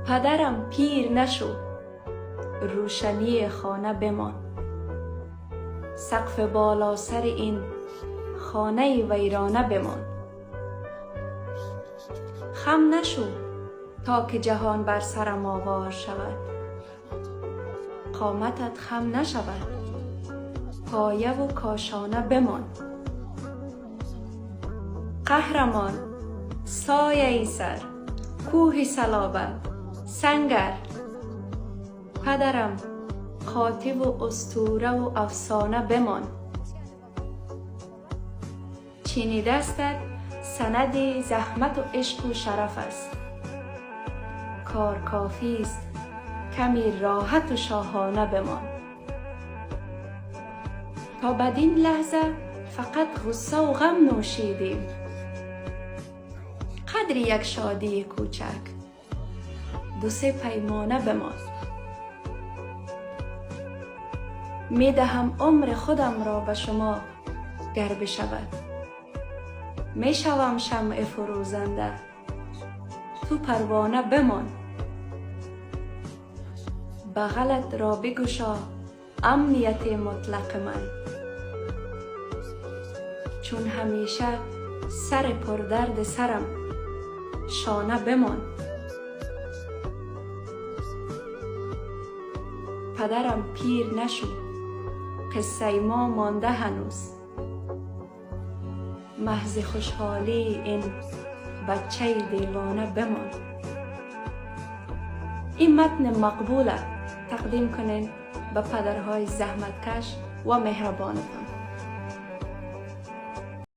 پدرم پیر نشو، روشنی خانه بمان. سقف بالا سر این خانه ویرانه بمان. خم نشو تا که جهان بر سرم آوار شود. قامتت خم نشود، پایه و کاشانه بمان. قهرمان، سایه سر، کوه صلابت، سنگر. پدرم خاطب و اسطوره و افسانه بمان. چین دستت سند زحمت و عشق و شرف است. کار کافی است، کمی راحت و شاهانه بمان. تا بدین لحظه فقط غصه و غم نوشیدیم. قدر یک شادی کوچک، دو سه پیمانه بمان. می دهم عمر خودم را به شما گر بشود. می شوم شمع فروزنده، تو پروانه بمان. بغلت را بگشا امنیت مطلق من، چون همیشه سر پردرد سرم شانه بمان. پدرم پیر نشو، قصه ما مانده هنوز. محض خوشحالی این بچه دیوانه بمان. این متن مقبوله تقدیم کنین به پدرهای زحمتکش و مهربانتان.